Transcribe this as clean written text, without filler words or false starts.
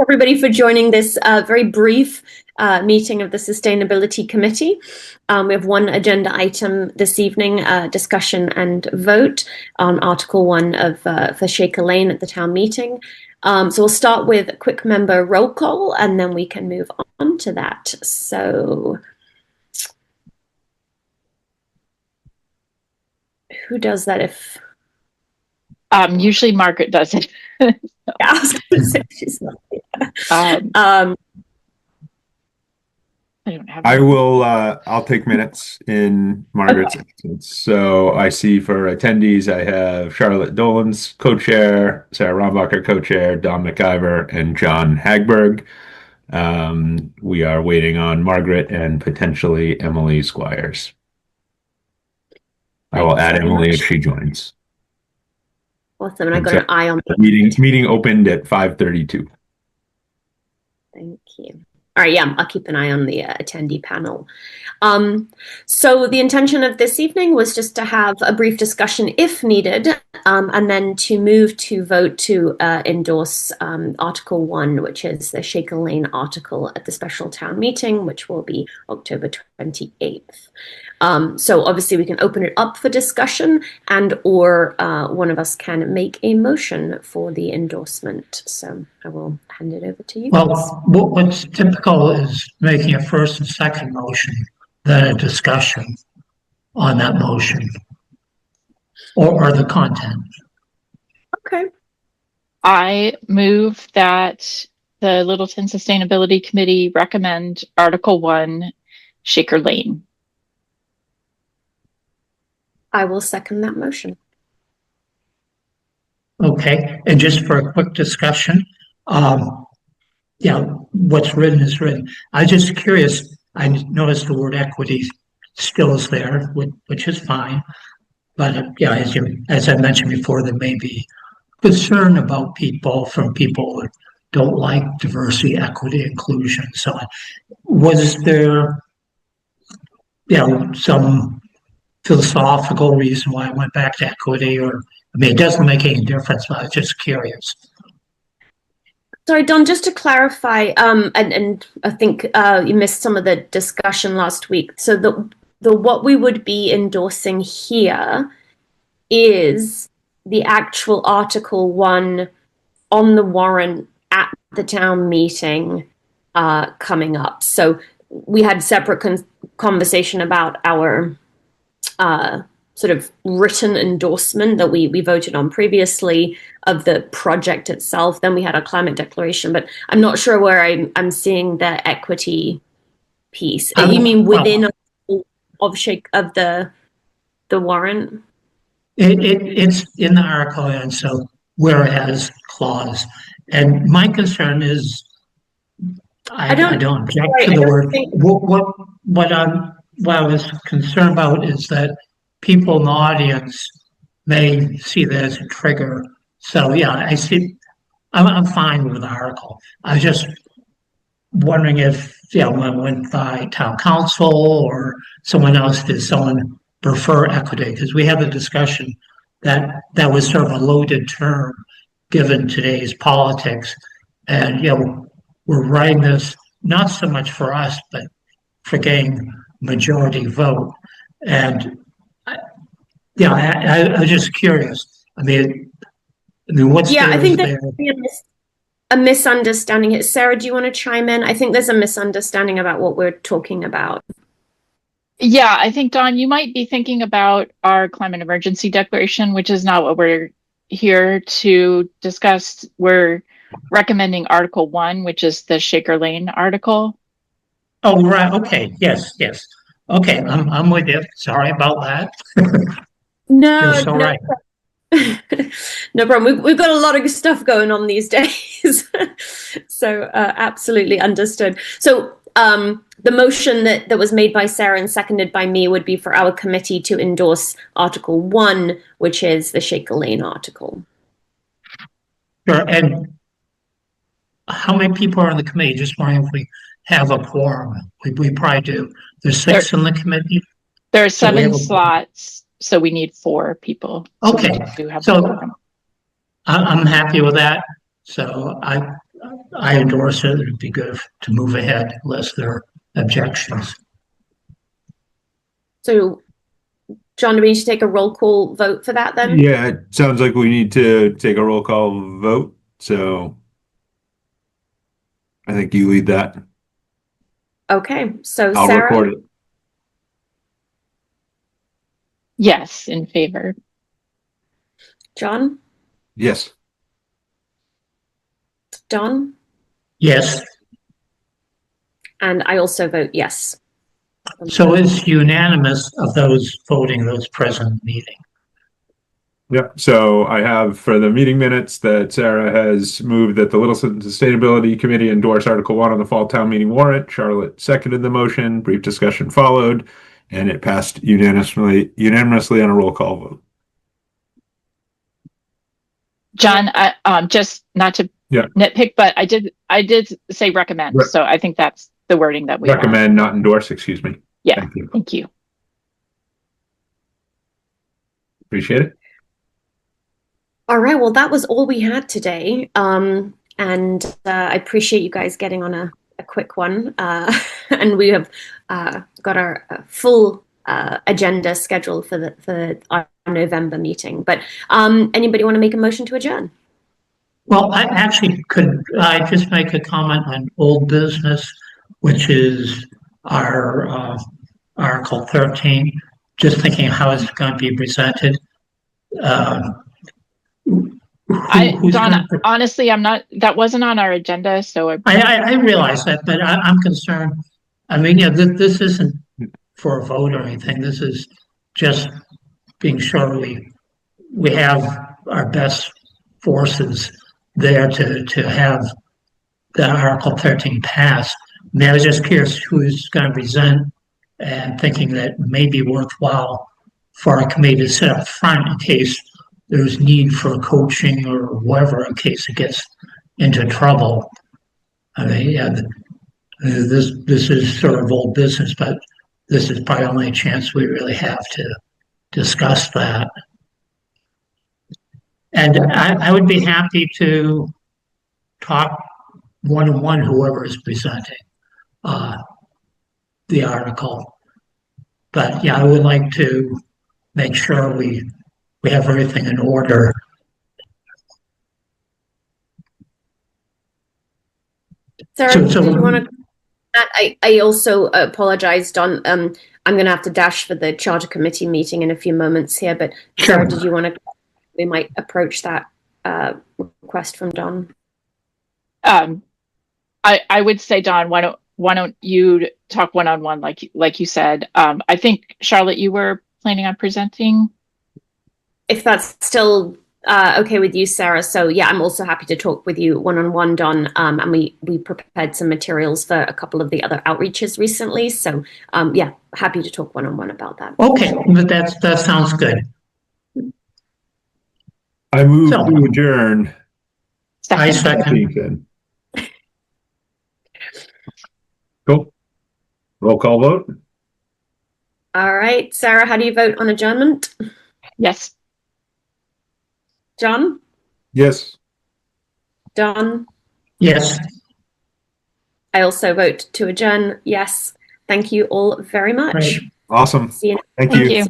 everybody for joining this very brief meeting of the Sustainability Committee. We have one agenda item this evening, discussion and vote on Article 1 of for Shaker Lane at the town meeting. So we'll start with a quick member roll call and then we can move on to that. So who does that if... Usually Margaret does it. Yeah, I was going to say she's not here. I don't have. I will. I'll take minutes in Margaret's absence. So I see for attendees, I have Charlotte Dolans, co-chair, Sarah Rombacher, co-chair, Don McIver, and John Hagberg. We are waiting on Margaret and potentially Emily Squires. I will add Emily if she joins. Awesome, and I got an eye on the meeting opened at 5:32. Thank you. All right, yeah, I'll keep an eye on the attendee panel. So the intention of this evening was just to have a brief discussion if needed, and then to move to vote to endorse Article 1, which is the Shaker Lane article at the special town meeting, which will be October 28th. So obviously we can open it up for discussion and or one of us can make a motion for the endorsement. So I will hand it over to you. Well, what's typical is making a first and second motion, then a discussion on that motion or the content. Okay. I move that the Littleton Sustainability Committee recommend Article 1, Shaker Lane. I will second that motion. Okay, and just for a quick discussion, yeah, what's written is written. I'm just curious, I noticed the word equity still is there, which is fine. But yeah, as I mentioned before, there may be concern about people who don't like diversity, equity, inclusion, and so on. Was there, some philosophical reason why I went back to equity, or I mean, it doesn't make any difference, but I was just curious. Sorry, Don, just to clarify, and I think you missed some of the discussion last week. So the what we would be endorsing here is the actual Article 1 on the warrant at the town meeting coming up. So we had separate conversation about our sort of written endorsement that we voted on previously of the project itself. Then we had a climate declaration, but I'm not sure where I'm seeing the equity piece. You mean within of the warrant? It's in the article, and so whereas clause. And my concern is I don't object to the word. What I was concerned about is that people in the audience may see that as a trigger. So yeah, I see. I'm fine with the article. I was just wondering if when it went by town council or someone else, did someone prefer equity? Because we had a discussion that was sort of a loaded term given today's politics, and we're writing this not so much for us, but for getting majority vote. And I was just curious. I mean, what's I think there's a misunderstanding here. Sarah, do you want to chime in? I think there's a misunderstanding about what we're talking about. Yeah, I think, Don, you might be thinking about our climate emergency declaration, which is not what we're here to discuss. We're recommending Article 1, which is the Shaker Lane article. Oh, right. Okay. Yes. Okay, I'm with you. Sorry about that. No, all right. No problem. We've got a lot of stuff going on these days, so absolutely understood. So the motion that was made by Sarah and seconded by me would be for our committee to endorse Article 1, which is the Shaker Lane article. Sure. And how many people are on the committee? Just wondering if we have a quorum. We probably do. There's 6 in the committee. There are 7 slots, so we need 4 people. Okay, so I'm happy with that. So I endorse it. It'd be good to move ahead unless there are objections. So, John, do we need to take a roll call vote for that then? Yeah, it sounds like we need to take a roll call vote. So I think you lead that. Okay, so I'll Sarah? record it. Yes, in favor. John? Yes. Don? Yes. And I also vote yes. So it's unanimous of those voting, those present in the meeting. Yeah. So I have for the meeting minutes that Sarah has moved that the Littleton Sustainability Committee endorse Article 1 on the fall town meeting warrant. Charlotte seconded the motion. Brief discussion followed, and it passed unanimously on a roll call vote. John, just not to nitpick, but I did say recommend. Right. So I think that's the wording that we recommend, not endorse. Excuse me. Yeah. Thank you. Thank you. Appreciate it. All right. Well, that was all we had today. And I appreciate you guys getting on a quick one. And we have got our full agenda scheduled for our November meeting. But anybody want to make a motion to adjourn? Well, I actually could I just make a comment on old business, which is our Article 13. Just thinking how it's going to be presented. Donna, honestly, I'm not. That wasn't on our agenda, so I realize that, but I'm concerned. I mean, yeah, this isn't for a vote or anything. This is just being sure we have our best forces there to have the Article 13 passed. I mean, I was just curious who's going to present, and thinking that it may be worthwhile for a committee to sit up front in case there's need for coaching or whatever, in case it gets into trouble. I mean, yeah, this is sort of old business, but this is probably only a chance we really have to discuss that. And I would be happy to talk one-on-one whoever is presenting the article. But yeah, I would like to make sure we have everything in order. Sarah, do you want to? I also apologize, Don. I'm going to have to dash for the charter committee meeting in a few moments here. But sure. Sarah, did you want to? We might approach that request from Don. I would say, Don, why don't you talk one-on-one like you said? I think Charlotte, you were planning on presenting. If that's still okay with you, Sarah. So yeah, I'm also happy to talk with you one-on-one, Don. And we prepared some materials for a couple of the other outreaches recently. So yeah, happy to talk one-on-one about that. Okay, that sounds good. I move to adjourn. I second. Cool. Roll call vote. All right, Sarah, how do you vote on adjournment? Yes. John? Yes. Don? Yes. I also vote to adjourn. Yes. Thank you all very much. Great. Awesome. See you. Thank you.